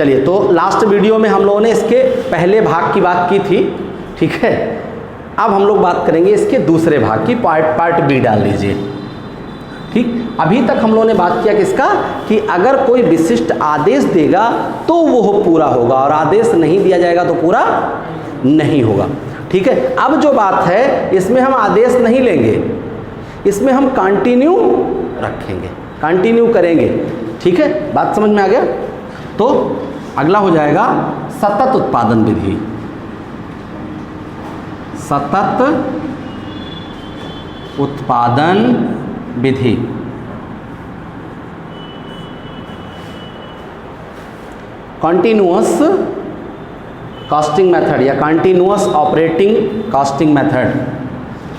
चलिए, तो last video में हम लोगों ने इसके पहले भाग की बात की थी, ठीक है। अब हम लोग बात करेंगे इसके दूसरे भाग की, पार्ट बी डाल लीजिए, ठीक। अभी तक हम लोगों ने बात किया किसका, कि अगर कोई विशिष्ट आदेश देगा तो वो पूरा होगा और आदेश नहीं दिया जाएगा तो पूरा नहीं होगा, ठीक है। अब जो बात है इसमें हम आदेश नहीं लेंगे, इसमें हम कंटिन्यू रखेंगे, कंटिन्यू करेंगे, ठीक है। बात समझ में आ गया। तो अगला हो जाएगा सतत उत्पादन विधि। सतत उत्पादन विधि, कंटिन्यूअस कास्टिंग मेथड या कंटिन्यूअस ऑपरेटिंग कास्टिंग मेथड,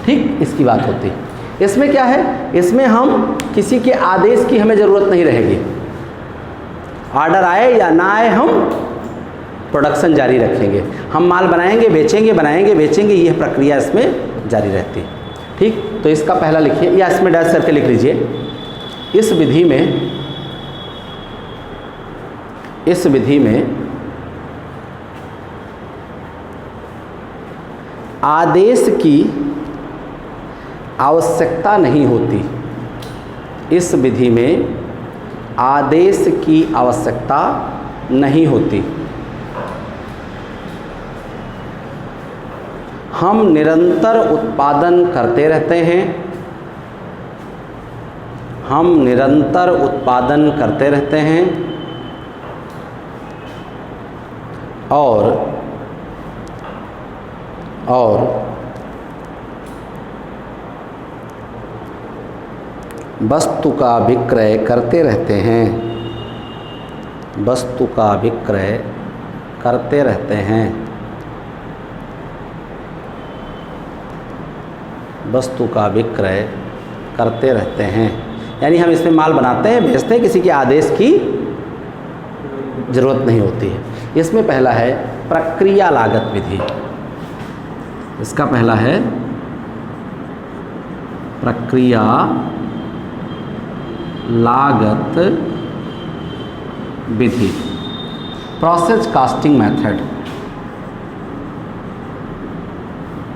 ठीक, इसकी बात होती है। इसमें क्या है, इसमें हम किसी के आदेश की हमें ज़रूरत नहीं रहेगी, ऑर्डर आए या ना आए हम प्रोडक्शन जारी रखेंगे, हम माल बनाएंगे बेचेंगे, बनाएंगे बेचेंगे, यह प्रक्रिया इसमें जारी रहती है, ठीक। तो इसका पहला लिखिए या इसमें डैश करके लिख लीजिए। इस विधि में आदेश की आवश्यकता नहीं होती। इस विधि में आदेश की आवश्यकता नहीं होती। हम निरंतर उत्पादन करते रहते हैं, हम निरंतर उत्पादन करते रहते हैं और वस्तु का विक्रय करते रहते हैं, वस्तु का विक्रय करते रहते हैं, वस्तु का विक्रय करते रहते हैं। यानी हम इसमें माल बनाते हैं बेचते हैं, किसी के आदेश की ज़रूरत नहीं होती है। इसमें पहला है प्रक्रिया लागत विधि। इसका पहला है प्रक्रिया लागत विधि, process costing method,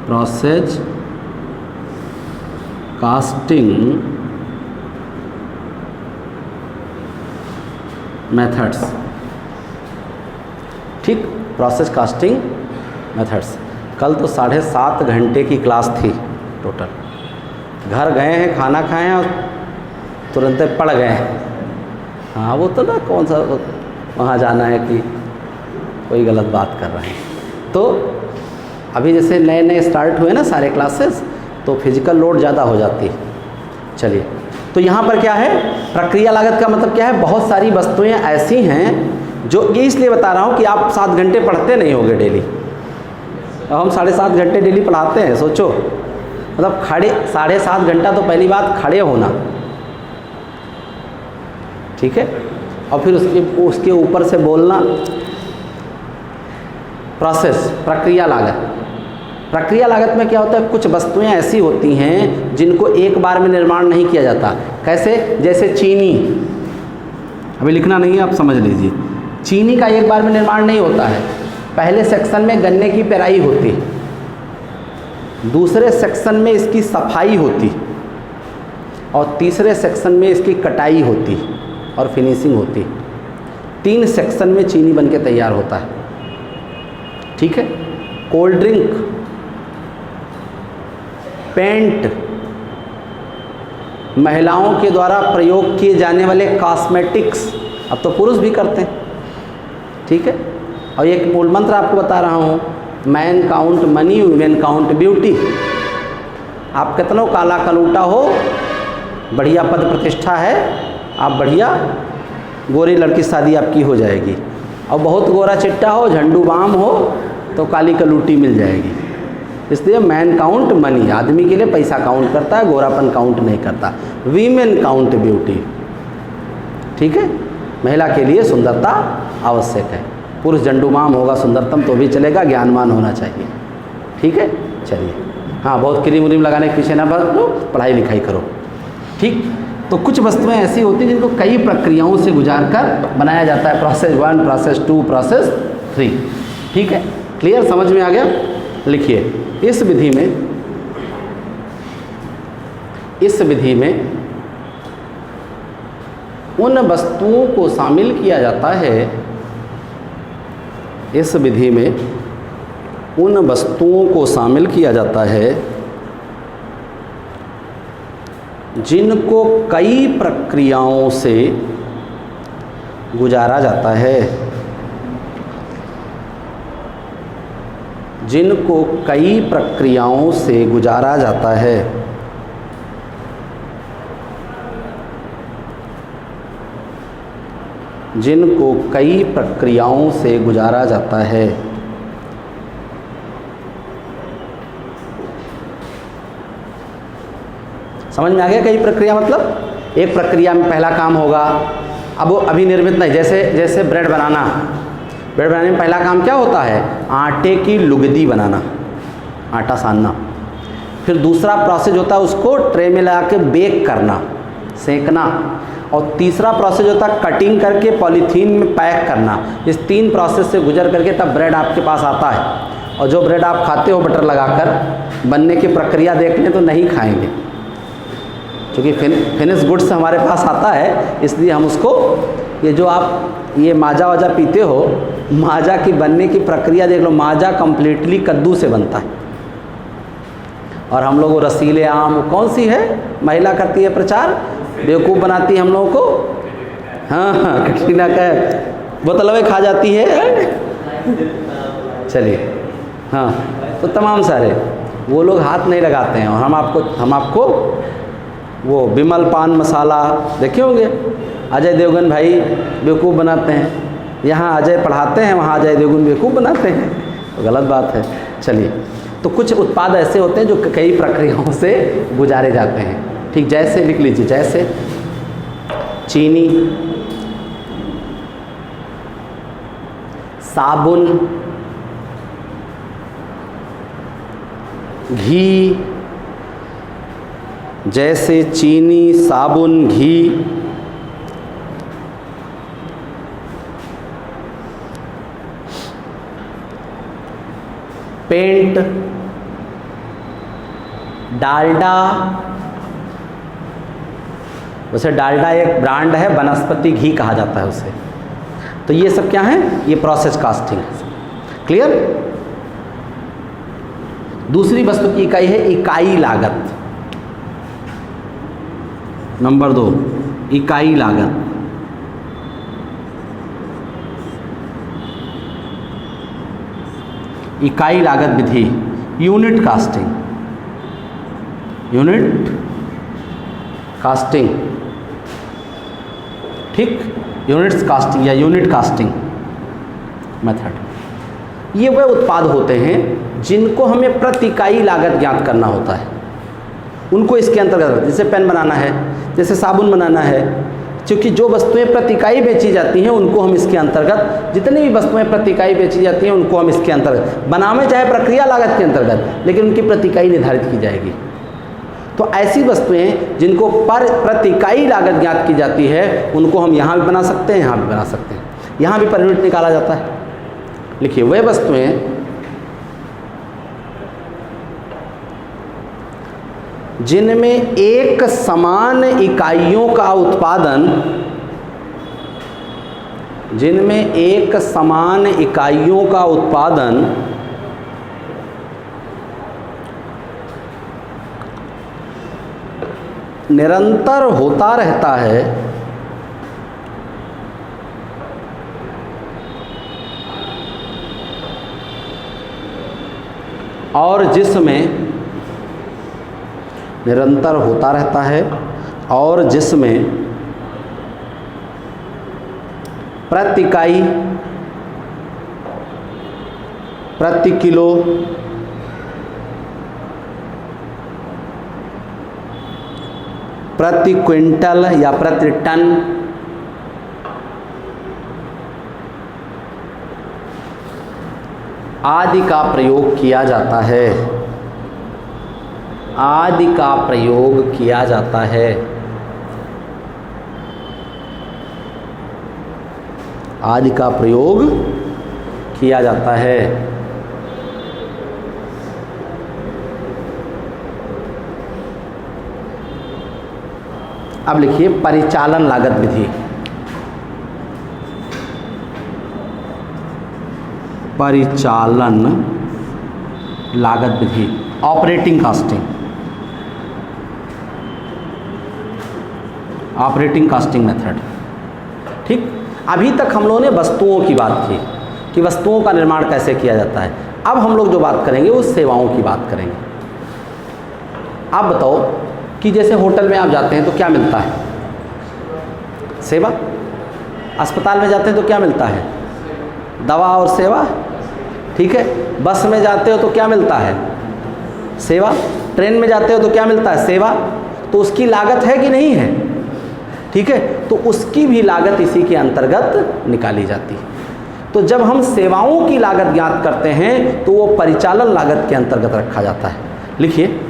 process costing methods, ठीक, प्रोसेस कास्टिंग मेथड्स। कल तो 7.5 घंटे की क्लास थी टोटल, घर गए हैं, खाना खाए हैं और तुरंत पड़ गए हैं। हाँ, वो तो ना कौन सा वहाँ जाना है कि कोई गलत बात कर रहे हैं। तो अभी जैसे नए नए स्टार्ट हुए ना सारे क्लासेस, तो फिजिकल लोड ज़्यादा हो जाती है। चलिए, तो यहाँ पर क्या है, प्रक्रिया लागत का मतलब क्या है, बहुत सारी वस्तुएं ऐसी हैं जो, ये इसलिए बता रहा हूँ कि आप 7 घंटे पढ़ते नहीं होगे डेली, अब हम 7.5 घंटे डेली पढ़ाते हैं। सोचो, मतलब खड़े 7.5 घंटा तो पहली बात खड़े होना, ठीक है, और फिर उसके ऊपर से बोलना। प्रोसेस, प्रक्रिया लागत। प्रक्रिया लागत में क्या होता है, कुछ वस्तुएं ऐसी होती हैं जिनको एक बार में निर्माण नहीं किया जाता। कैसे, जैसे चीनी, अभी लिखना नहीं है, आप समझ लीजिए। चीनी का एक बार में निर्माण नहीं होता है। पहले सेक्शन में गन्ने की पेराई होती, दूसरे सेक्शन में इसकी सफाई होती और तीसरे सेक्शन में इसकी कटाई होती और फिनिशिंग होती। 3 सेक्शन में चीनी बनके तैयार होता है, ठीक है। कोल्ड ड्रिंक, पेंट, महिलाओं के द्वारा प्रयोग किए जाने वाले कॉस्मेटिक्स, अब तो पुरुष भी करते हैं, ठीक है। और एक मूल मंत्र आपको बता रहा हूँ, man count money, women count beauty. आप कितना काला कलूटा हो, बढ़िया पद प्रतिष्ठा है, आप बढ़िया गोरी लड़की शादी आपकी हो जाएगी, और बहुत गोरा चिट्टा हो, झंडू बाम हो, तो काली कलूटी मिल जाएगी। इसलिए मैन काउंट मनी, आदमी के लिए पैसा काउंट करता है, गोरापन काउंट नहीं करता। वीमेन काउंट ब्यूटी, ठीक है। महिला के लिए सुंदरता आवश्यक है। पुरुष झंडूमाम होगा सुंदरतम तो भी चलेगा, ज्ञानवान होना चाहिए, ठीक है। चलिए, हाँ, बहुत क्रीम व्रीम लगाने के पीछे ना भागो, पढ़ाई लिखाई करो, ठीक। तो कुछ वस्तुएं ऐसी होती हैं जिनको कई प्रक्रियाओं से गुजार कर बनाया जाता है, प्रोसेस 1, प्रोसेस 2, प्रोसेस 3। ठीक है, क्लियर, समझ में आ गया? लिखिए, इस विधि में उन वस्तुओं को शामिल किया जाता है, इस विधि में उन वस्तुओं को शामिल किया जाता है जिनको कई प्रक्रियाओं से गुजारा जाता है, जिनको कई प्रक्रियाओं से गुजारा जाता है। जिनको कई प्रक्रियाओं से गुजारा जाता है। समझ में आ गया? कई प्रक्रिया मतलब एक प्रक्रिया में पहला काम होगा, अब वो अभी निर्मित नहीं, जैसे ब्रेड बनाना, ब्रेड बनाने में पहला काम क्या होता है? आटे की लुगदी बनाना, आटा सानना। फिर दूसरा प्रोसेस होता है उसको ट्रे में लगा के बेक करना, सेकना। और तीसरा प्रोसेस होता है कटिंग करके पॉलीथीन में पैक करना। इस 3 प्रोसेस से गुजर करके तब ब्रेड आपके पास आता है। और जो ब्रेड आप खाते हो बटर लगाकर, बनने की प्रक्रिया देख लें तो नहीं खाएंगे, क्योंकि फिनिश गुड्स हमारे पास आता है, इसलिए हम उसको, ये जो आप ये माजा वाजा पीते हो, माजा की बनने की प्रक्रिया देख लो। माजा कम्प्लीटली कद्दू से बनता है। और हम लोग वो रसीले आम, कौन सी है महिला करती है प्रचार, बेवकूफ़ बनाती है हम लोगों को, हाँ कटरीना कैफ, बोतलवे खा जाती है। चलिए, हाँ, तो तमाम सारे वो लोग हाथ नहीं लगाते हैं। और हम आपको वो विमल पान मसाला देखे होंगे, अजय देवगन भाई बेवकूफ़ बनाते हैं। यहाँ अजय पढ़ाते हैं, वहाँ अजय देवगन बेवकूफ़ बनाते हैं, तो गलत बात है। चलिए, तो कुछ उत्पाद ऐसे होते हैं जो कई प्रक्रियाओं से गुजारे जाते हैं। ठीक, जैसे लिख लीजिए, जैसे चीनी, साबुन, घी, जैसे चीनी, साबुन, घी, पेंट, डालडा। वैसे डालडा एक ब्रांड है, वनस्पति घी कहा जाता है उसे। तो ये सब क्या है? ये प्रोसेस कास्टिंग है। क्लियर? दूसरी वस्तु की इकाई है इकाई लागत। नंबर 2, इकाई लागत। इकाई लागत विधि, यूनिट कास्टिंग, यूनिट कास्टिंग। ठीक, यूनिट्स कास्टिंग या यूनिट कास्टिंग मेथड। ये वह उत्पाद होते हैं जिनको हमें प्रति इकाई लागत ज्ञात करना होता है, उनको इसके अंतर्गत, जैसे पेन बनाना है, जैसे साबुन बनाना है, क्योंकि जो वस्तुएं प्रति इकाई बेची जाती हैं उनको हम इसके अंतर्गत, जितनी भी वस्तुएं प्रति इकाई बेची जाती हैं उनको हम इसके अंतर्गत, बनावे चाहे प्रक्रिया लागत के अंतर्गत, लेकिन उनकी प्रति इकाई निर्धारित की जाएगी। तो ऐसी वस्तुएं जिनको प्रति इकाई लागत ज्ञात की जाती है उनको हम यहाँ भी बना सकते हैं, यहाँ भी बना सकते हैं, यहाँ भी पर यूनिट निकाला जाता है। लिखिए, वह वस्तुएं जिनमें एक समान इकाइयों का उत्पादन, जिनमें एक समान इकाइयों का उत्पादन निरंतर होता रहता है और जिसमें निरंतर होता रहता है और जिसमें प्रति इकाई, प्रति किलो, प्रति क्विंटल या प्रति टन आदि का प्रयोग किया जाता है, आदि का प्रयोग किया जाता है। आदि का प्रयोग किया जाता है। अब लिखिए परिचालन लागत विधि। परिचालन लागत विधि, operating costing, operating costing method. ठीक, अभी तक हम लोगों ने वस्तुओं की बात की कि वस्तुओं का निर्माण कैसे किया जाता है। अब हम लोग जो बात करेंगे वो सेवाओं की बात करेंगे। आप बताओ कि जैसे होटल में आप जाते हैं तो क्या मिलता है? सेवा। अस्पताल में जाते हैं तो क्या मिलता है? दवा और सेवा। ठीक है, बस में जाते हो तो क्या मिलता है? सेवा। ट्रेन में जाते हो तो क्या मिलता है? सेवा। तो उसकी लागत है कि नहीं है? ठीक है, तो उसकी भी लागत इसी के अंतर्गत निकाली जाती है। तो जब हम सेवाओं की लागत ज्ञात करते हैं तो वो परिचालन लागत के अंतर्गत रखा जाता है। लिखिए,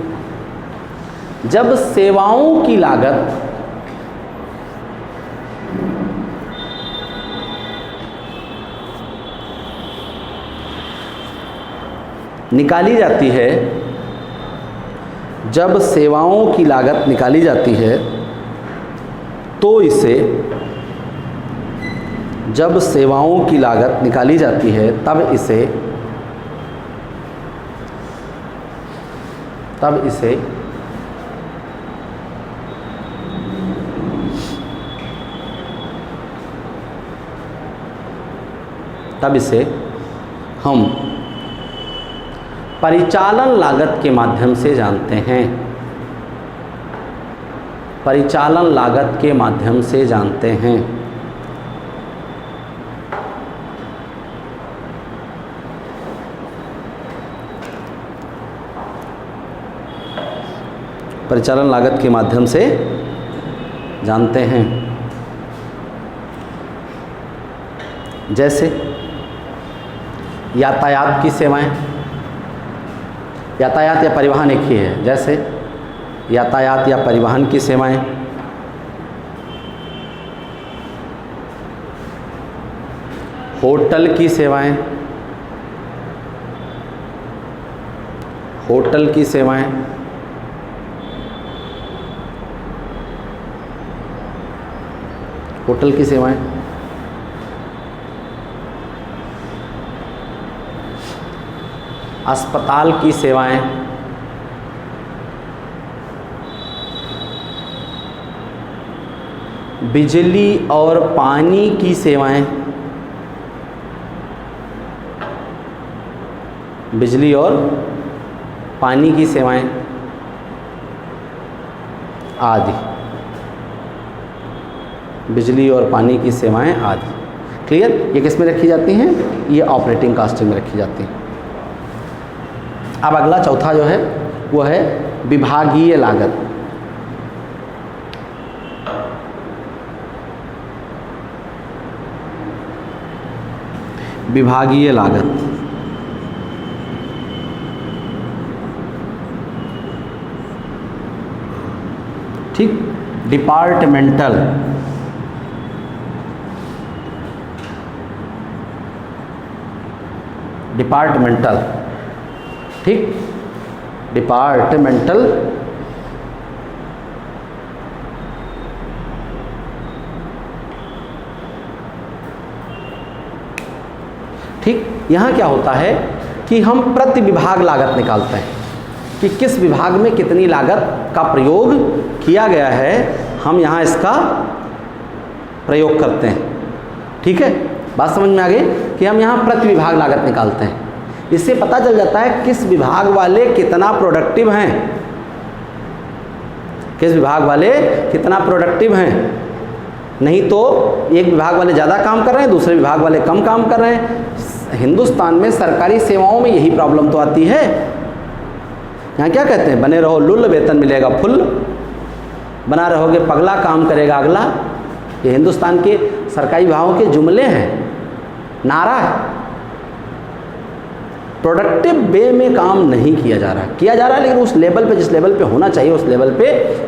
जब सेवाओं की लागत निकाली जाती है, जब सेवाओं की लागत निकाली जाती है तो इसे, जब सेवाओं की लागत निकाली जाती है तब इसे हम परिचालन लागत के माध्यम से जानते हैं। परिचालन लागत के माध्यम से जानते हैं। परिचालन लागत के माध्यम से जानते हैं। जैसे यातायात की सेवाएं, यातायात या परिवहन एक ही है। जैसे यातायात या परिवहन की सेवाएं, होटल की सेवाएं, होटल की सेवाएं, होटल की सेवाएं, अस्पताल की सेवाएं, बिजली और पानी की सेवाएं, बिजली और पानी की सेवाएं आदि, बिजली और पानी की सेवाएं आदि। क्लियर? ये किस में रखी जाती हैं? ये ऑपरेटिंग कॉस्टिंग में रखी जाती हैं। अब अगला चौथा जो है वो है विभागीय लागत। विभागीय लागत, ठीक, डिपार्टमेंटल, डिपार्टमेंटल, ठीक, डिपार्टमेंटल ठीक। यहाँ क्या होता है कि हम प्रति विभाग लागत निकालते हैं कि किस विभाग में कितनी लागत का प्रयोग किया गया है, हम यहाँ इसका प्रयोग करते हैं। ठीक है, बात समझ में आ गई कि हम यहाँ प्रति विभाग लागत निकालते हैं। इससे पता चल जाता है किस विभाग वाले कितना प्रोडक्टिव हैं, किस विभाग वाले कितना प्रोडक्टिव हैं। नहीं तो एक विभाग वाले ज़्यादा काम कर रहे हैं, दूसरे विभाग वाले कम काम कर रहे हैं। हिंदुस्तान में सरकारी सेवाओं में यही प्रॉब्लम तो आती है। यहाँ क्या कहते हैं? बने रहो लुल्ल, वेतन मिलेगा फुल, बना रहोगे पगला, काम करेगा अगला। ये हिंदुस्तान के सरकारी विभागों के जुमले हैं, नारा है। प्रोडक्टिव वे में काम नहीं किया जा रहा है, किया जा रहा है लेकिन उस लेवल पे, जिस लेवल पे होना चाहिए उस लेवल पे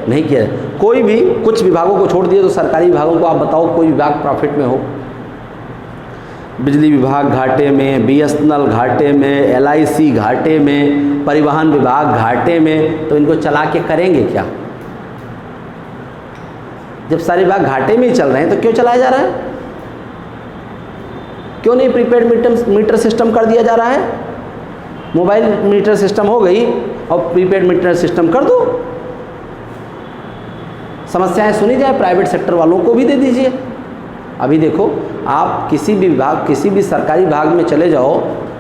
नहीं किया जा रहा। कोई भी कुछ विभागों को छोड़ दिए तो सरकारी विभागों को आप बताओ कोई विभाग प्रॉफिट में हो? बिजली विभाग घाटे में, BSNL घाटे में, LIC घाटे में, परिवहन विभाग घाटे में, तो इनको चला के करेंगे क्या? जब सारे विभाग घाटे में ही चल रहे हैं तो क्यों चलाया जा रहा है? क्यों नहीं प्रीपेड मीटर सिस्टम कर दिया जा रहा है? मोबाइल मीटर सिस्टम हो गई और प्रीपेड मीटर सिस्टम कर दो। समस्याएं सुनी जाए, प्राइवेट सेक्टर वालों को भी दे दीजिए। अभी देखो, आप किसी भी विभाग, किसी भी सरकारी विभाग में चले जाओ,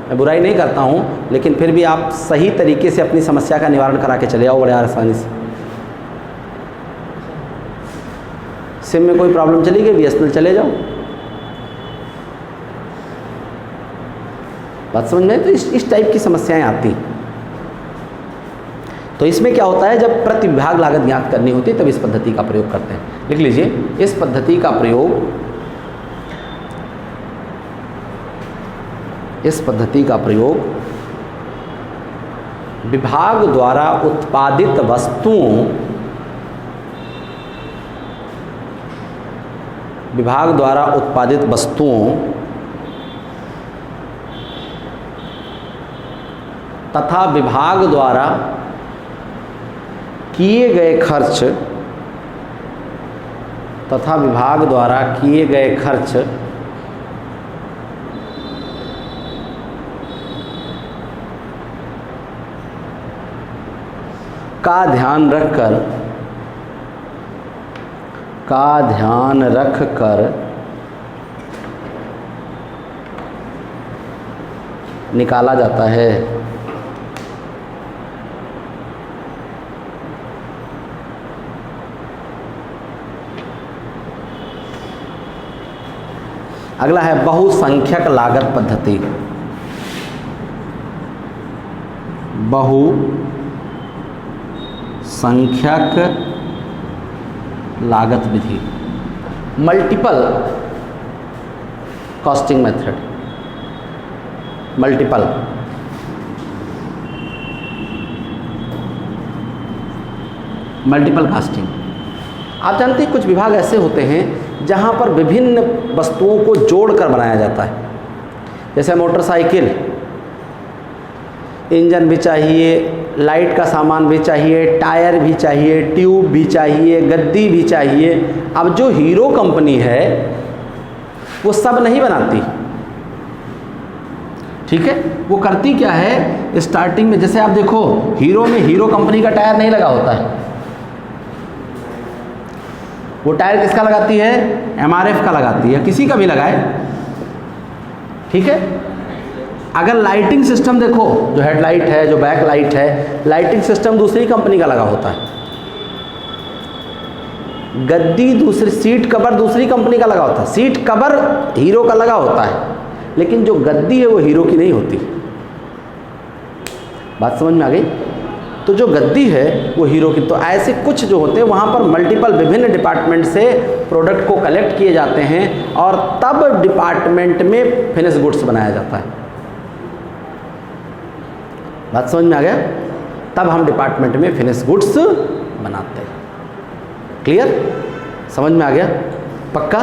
मैं बुराई नहीं करता हूँ, लेकिन फिर भी आप सही तरीके से अपनी समस्या का निवारण करा के चले आओ बड़े आसानी से। सिम में कोई प्रॉब्लम चली गई, BSNL चले जाओ। बात समझ में? तो इस टाइप की समस्याएं आती। तो इसमें क्या होता है, जब प्रति विभाग लागत ज्ञात करनी होती है तब इस पद्धति का प्रयोग करते हैं। लिख लीजिए, इस पद्धति का प्रयोग, इस पद्धति का प्रयोग विभाग द्वारा उत्पादित वस्तुओं, विभाग द्वारा उत्पादित वस्तुओं तथा विभाग द्वारा किए गए खर्च, तथा विभाग द्वारा किए गए खर्च का ध्यान रखकर निकाला जाता है। अगला है बहुसंख्यक लागत पद्धति। बहुसंख्यक लागत विधि, multiple costing method, multiple costing. आप जानते हैं कुछ विभाग ऐसे होते हैं जहाँ पर विभिन्न वस्तुओं को जोड़कर बनाया जाता है। जैसे मोटरसाइकिल, इंजन भी चाहिए, लाइट का सामान भी चाहिए, टायर भी चाहिए, ट्यूब भी चाहिए, गद्दी भी चाहिए। अब जो हीरो कंपनी है वो सब नहीं बनाती, ठीक है। वो करती क्या है, स्टार्टिंग में जैसे आप देखो, हीरो में हीरो कंपनी का टायर नहीं लगा होता है। वो टायर किसका लगाती है, MRF का लगाती है, किसी का भी लगाए, ठीक है। अगर लाइटिंग सिस्टम देखो, जो हेडलाइट है, जो बैक लाइट है, लाइटिंग सिस्टम दूसरी कंपनी का लगा होता है। गद्दी दूसरी, सीट कवर दूसरी कंपनी का लगा होता है। सीट कवर हीरो का लगा होता है, लेकिन जो गद्दी है वो हीरो की नहीं होती। बात समझ में आ गई? तो जो गद्दी है वो हीरो की। तो ऐसे कुछ जो होते हैं वहाँ पर मल्टीपल विभिन्न डिपार्टमेंट से प्रोडक्ट को कलेक्ट किए जाते हैं और तब डिपार्टमेंट में फिनिश गुड्स बनाया जाता है। बात समझ में आ गया? तब हम डिपार्टमेंट में फिनिश गुड्स बनाते हैं। क्लियर? समझ में आ गया? पक्का?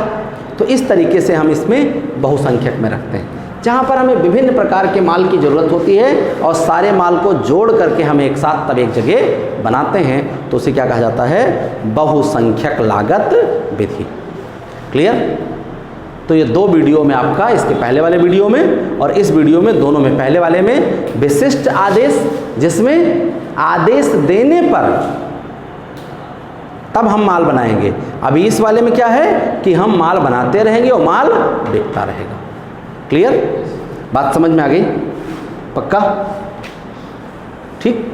तो इस तरीके से हम इसमें बहुसंख्यक में रखते हैं, जहाँ पर हमें विभिन्न प्रकार के माल की ज़रूरत होती है और सारे माल को जोड़ करके हम एक साथ तब एक जगह बनाते हैं, तो उसे क्या कहा जाता है, बहुसंख्यक लागत विधि। क्लियर? तो ये दो वीडियो में आपका, इसके पहले वाले वीडियो में और इस वीडियो में, दोनों में, पहले वाले में विशिष्ट आदेश, जिसमें आदेश देने पर तब हम माल बनाएंगे। अभी इस वाले में क्या है कि हम माल बनाते रहेंगे और माल बिकता रहेगा। क्लियर? बात समझ में आ गई? पक्का? ठीक।